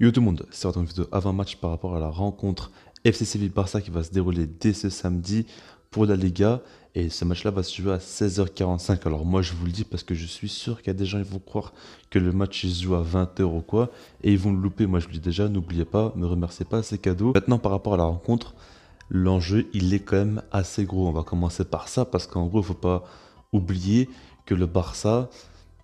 Yo tout le monde, c'est une vidéo avant-match par rapport à la rencontre FC Séville-Barça qui va se dérouler dès ce samedi pour la Liga. Et ce match-là va se jouer à 16h45. Alors moi je vous le dis parce que je suis sûr qu'il y a des gens qui vont croire que le match il se joue à 20h ou quoi. Et ils vont le louper, moi je vous le dis déjà, n'oubliez pas, ne remerciez pas, c'est cadeau. Maintenant par rapport à la rencontre, l'enjeu il est quand même assez gros. On va commencer par ça parce qu'en gros il ne faut pas oublier que le Barça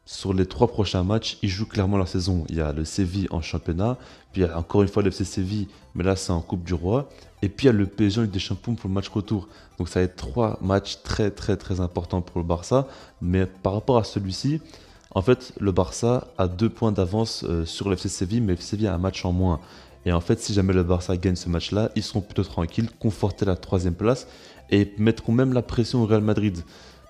sur les trois prochains matchs, ils jouent clairement la saison. Il y a le Séville en championnat, puis il y a encore une fois le FC Séville, mais là c'est en Coupe du Roi, et puis il y a le PSG en Ligue des Champions pour le match retour. Donc ça va être trois matchs très très très importants pour le Barça, mais par rapport à celui-ci, en fait le Barça a 2 points d'avance sur le FC Séville, mais le FC Séville a un match en moins. Et en fait, si jamais le Barça gagne ce match-là, ils seront plutôt tranquilles, conforter la troisième place et mettront même la pression au Real Madrid.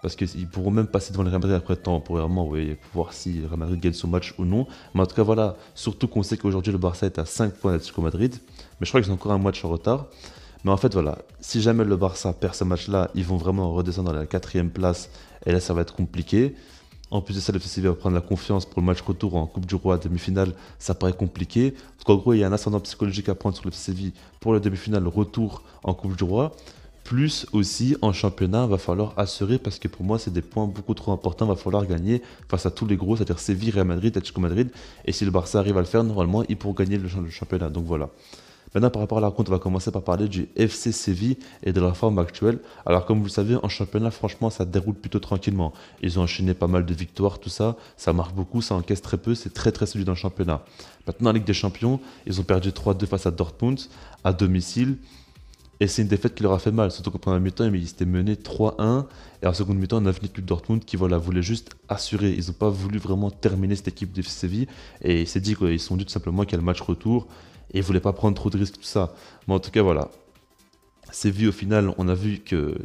Parce qu'ils pourront même passer devant le Real Madrid après temporairement, oui, pour voir si le Real Madrid gagne son match ou non. Mais en tout cas, voilà, surtout qu'on sait qu'aujourd'hui le Barça est à 5 points d'Atlético Madrid. Mais je crois qu'ils ont encore un match en retard. Mais en fait, voilà, si jamais le Barça perd ce match-là, ils vont vraiment redescendre dans la quatrième place. Et là, ça va être compliqué. En plus de ça, le FC va prendre la confiance pour le match retour en Coupe du Roi demi-finale. Ça paraît compliqué. Parce qu'en gros, il y a un ascendant psychologique à prendre sur le FC Séville pour le demi-finale retour en Coupe du Roi. Plus aussi en championnat, va falloir assurer parce que pour moi, c'est des points beaucoup trop importants. Va falloir gagner face à tous les gros, c'est-à-dire Séville, Real Madrid, Atlético Madrid. Et si le Barça arrive à le faire, normalement, ils pourront gagner le championnat. Donc voilà. Maintenant, par rapport à la rencontre, on va commencer par parler du FC Séville et de leur forme actuelle. Alors, comme vous le savez, en championnat, franchement, ça déroule plutôt tranquillement. Ils ont enchaîné pas mal de victoires, tout ça. Ça marque beaucoup, ça encaisse très peu. C'est très, très solide dans le championnat. Maintenant, en Ligue des Champions, ils ont perdu 3-2 face à Dortmund, à domicile. Et c'est une défaite qui leur a fait mal, surtout qu'en première mi-temps, ils étaient menés 3-1. Et en seconde mi-temps, on a vu l'équipe Dortmund qui voilà, voulait juste assurer. Ils n'ont pas voulu vraiment terminer cette équipe de Séville. Et il s'est dit qu'ils se sont dit tout simplement qu'il y a le match retour. Et ils ne voulaient pas prendre trop de risques, tout ça. Mais en tout cas, voilà. Séville, au final, on a vu que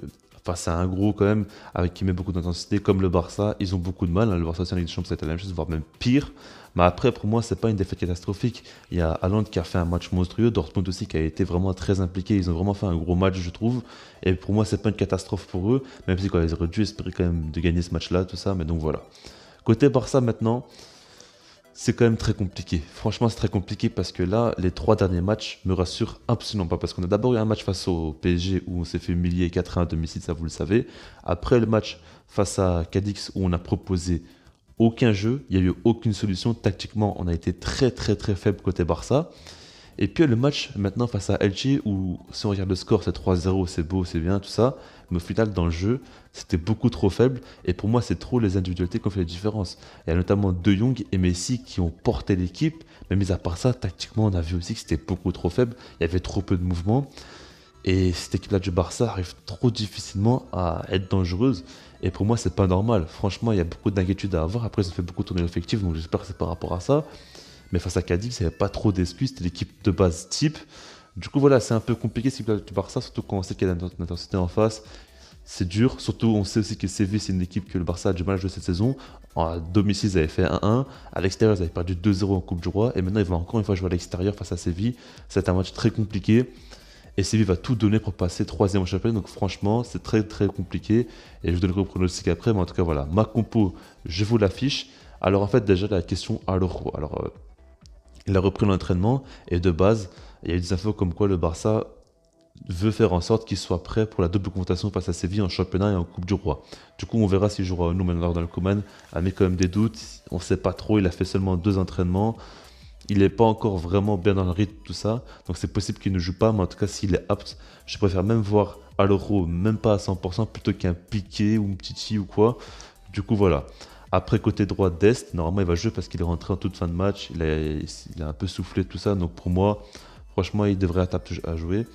face à un gros quand même, avec qui met beaucoup d'intensité, comme le Barça, ils ont beaucoup de mal. Le Barça aussi en Ligue des Champions, c'était la même chose, voire même pire. Mais après, pour moi, c'est pas une défaite catastrophique. Il y a Haaland qui a fait un match monstrueux, Dortmund aussi qui a été vraiment très impliqué. Ils ont vraiment fait un gros match, je trouve. Et pour moi, c'est pas une catastrophe pour eux, même si quoi, ils auraient dû espérer quand même de gagner ce match-là, tout ça. Mais donc voilà. Côté Barça maintenant, c'est quand même très compliqué. Franchement, c'est très compliqué parce que là, les 3 derniers matchs me rassurent absolument pas. Parce qu'on a d'abord eu un match face au PSG où on s'est fait humilier 4-1 à domicile, ça vous le savez. Après le match face à Cadix où on a proposé aucun jeu, il n'y a eu aucune solution. Tactiquement, on a été très très très faible côté Barça. Et puis le match maintenant face à Elche où si on regarde le score c'est 3-0, c'est beau, c'est bien, tout ça. Mais au final dans le jeu c'était beaucoup trop faible et pour moi c'est trop les individualités qui ont fait la différence. Il y a notamment De Jong et Messi qui ont porté l'équipe, mais mis à part ça tactiquement on a vu aussi que c'était beaucoup trop faible, il y avait trop peu de mouvements et cette équipe-là du Barça arrive trop difficilement à être dangereuse. Et pour moi, c'est pas normal. Franchement, il y a beaucoup d'inquiétudes à avoir. Après, ils ont fait beaucoup tourner l'effectif, donc j'espère que c'est par rapport à ça. Mais face à Cadix, il n'y avait pas trop d'excuses. C'était l'équipe de base type. Du coup, voilà, c'est un peu compliqué si tu Barça, surtout quand on sait qu'il y a de l'intensité en face. C'est dur. Surtout, on sait aussi que Séville, c'est une équipe que le Barça a du mal à jouer cette saison. À domicile, ils avaient fait 1-1. À l'extérieur, ils avaient perdu 2-0 en Coupe du Roi. Et maintenant, ils vont encore une fois jouer à l'extérieur face à Séville. C'est un match très compliqué. Et Séville va tout donner pour passer troisième au championnat. Donc franchement, c'est très très compliqué. Et je vous donnerai le pronostic après. Mais en tout cas, voilà, ma compo, je vous l'affiche. Alors en fait, déjà, la question à l'euro. Alors, il a repris l'entraînement et de base, il y a eu des infos comme quoi le Barça veut faire en sorte qu'il soit prêt pour la double confrontation face à Séville en championnat et en Coupe du Roi. Du coup, on verra s'il jouera ou non. Maintenant, dans le Coman a mis quand même des doutes. On ne sait pas trop. Il a fait seulement 2 entraînements. Il n'est pas encore vraiment bien dans le rythme, tout ça. Donc, c'est possible qu'il ne joue pas. Mais en tout cas, s'il est apte, je préfère même voir à l'Euro, même pas à 100%, plutôt qu'un Piqué ou un Titi ou quoi. Du coup, voilà. Après, côté droit d'Est, normalement, il va jouer parce qu'il est rentré en toute fin de match. Il a un peu soufflé, tout ça. Donc, pour moi, franchement, il devrait être apte à jouer.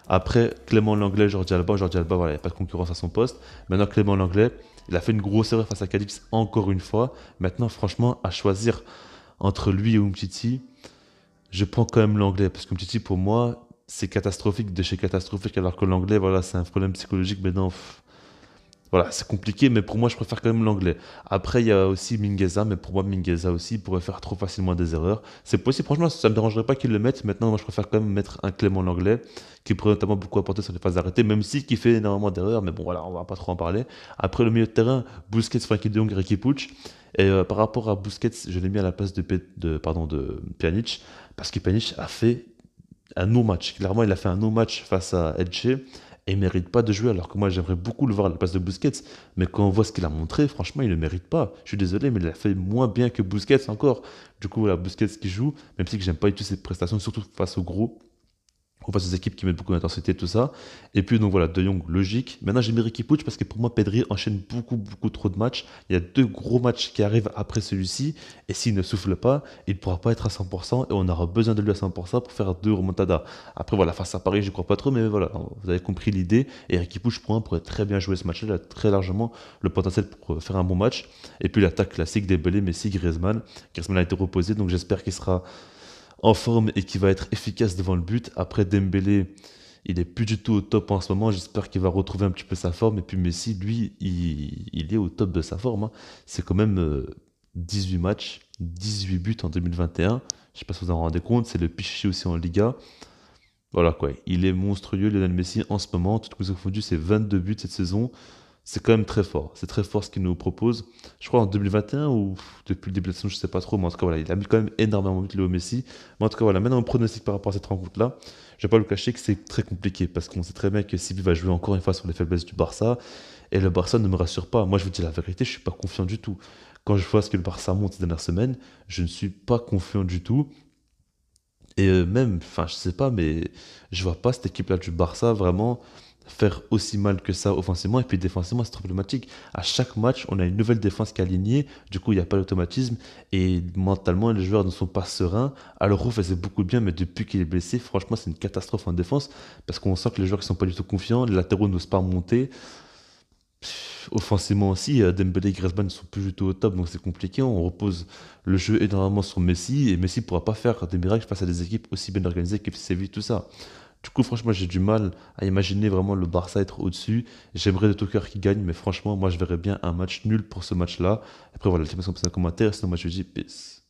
Après, Clément Langlais, Jordi Alba. Jordi Alba, voilà, il n'y a pas de concurrence à son poste. Maintenant, Clément Langlais, il a fait une grosse erreur face à Cadix encore une fois. Maintenant, franchement, à choisir entre lui et Umtiti, je prends quand même l'anglais. Parce que Umtiti, pour moi, c'est catastrophique de chez catastrophique. Alors que l'anglais, voilà, c'est un problème psychologique. Maintenant, Voilà, c'est compliqué, mais pour moi, je préfère quand même l'anglais. Après, il y a aussi Mingueza, mais pour moi, Mingueza aussi pourrait faire trop facilement des erreurs. C'est possible, franchement, ça ne me dérangerait pas qu'il le mette. Maintenant, moi, je préfère quand même mettre un Clément Langlais, qui pourrait notamment beaucoup apporter sur les phases arrêtées, même si qui fait énormément d'erreurs, mais bon, voilà, on va pas trop en parler. Après, le milieu de terrain, Busquets, Frenkie de Jong, Riqui Puig. Et par rapport à Busquets, je l'ai mis à la place de Pjanic, parce que Pjanic a fait un no-match. Clairement, il a fait un no-match face à Elche et il ne mérite pas de jouer. Alors que moi, j'aimerais beaucoup le voir à la place de Busquets. Mais quand on voit ce qu'il a montré, franchement, il ne le mérite pas. Je suis désolé, mais il a fait moins bien que Busquets encore. Du coup, voilà, Busquets qui joue, même si que j'aime pas du tout ses prestations, surtout face au gros. On face aux équipes qui mettent beaucoup d'intensité, tout ça. Et puis, donc voilà, De Jong, logique. Maintenant, j'ai mis Riqui Puig parce que pour moi, Pedri enchaîne beaucoup, beaucoup trop de matchs. Il y a deux gros matchs qui arrivent après celui-ci. Et s'il ne souffle pas, il ne pourra pas être à 100%. Et on aura besoin de lui à 100% pour faire deux remontadas. Après, voilà, face à Paris, je ne crois pas trop. Mais voilà, vous avez compris l'idée. Et Riqui Puig, pour moi, pourrait très bien jouer ce match-là. Il a très largement le potentiel pour faire un bon match. Et puis, l'attaque classique Dembélé, Messi, Griezmann. Griezmann a été reposé. Donc, j'espère qu'il sera en forme et qui va être efficace devant le but. Après Dembélé, il est plus du tout au top en ce moment. J'espère qu'il va retrouver un petit peu sa forme. Et puis Messi, lui, il est au top de sa forme, hein. C'est quand même 18 matchs, 18 buts en 2021. Je sais pas si vous en rendez compte. C'est le Pichichi aussi en Liga. Voilà quoi. Il est monstrueux, Lionel Messi, en ce moment. Tout ce confondu, c'est 22 buts cette saison. C'est quand même très fort. C'est très fort ce qu'il nous propose. Je crois en 2021 ou depuis le début de la saison, je sais pas trop. Mais en tout cas, voilà, il a mis quand même énormément de buts, Léo Messi. Mais en tout cas, voilà, maintenant on pronostic par rapport à cette rencontre-là. Je vais pas le cacher que c'est très compliqué parce qu'on sait très bien que Sibi va jouer encore une fois sur les faiblesses du Barça. Et le Barça ne me rassure pas. Moi, je vous dis la vérité, je suis pas confiant du tout. Quand je vois ce que le Barça monte ces dernières semaines, je ne suis pas confiant du tout. Et même, enfin, je sais pas, mais je vois pas cette équipe-là du Barça vraiment faire aussi mal que ça offensivement. Et puis défensivement, c'est trop problématique. À chaque match, on a une nouvelle défense qui est alignée. Du coup, il n'y a pas d'automatisme. Et mentalement, les joueurs ne sont pas sereins. Alors, Roux faisait beaucoup de bien, mais depuis qu'il est blessé, franchement, c'est une catastrophe en défense. Parce qu'on sent que les joueurs ne sont pas du tout confiants. Les latéraux n'osent pas monter. Offensivement aussi, Dembélé et Griezmann ne sont plus du tout au top, donc c'est compliqué. On repose le jeu énormément sur Messi, et Messi ne pourra pas faire des miracles face à des équipes aussi bien organisées que Séville, tout ça. Du coup, franchement, j'ai du mal à imaginer vraiment le Barça être au-dessus. J'aimerais de tout cœur qu'il gagne, mais franchement, moi, je verrais bien un match nul pour ce match-là. Après, voilà, laissez-moi un commentaire, sinon moi, je vous dis peace.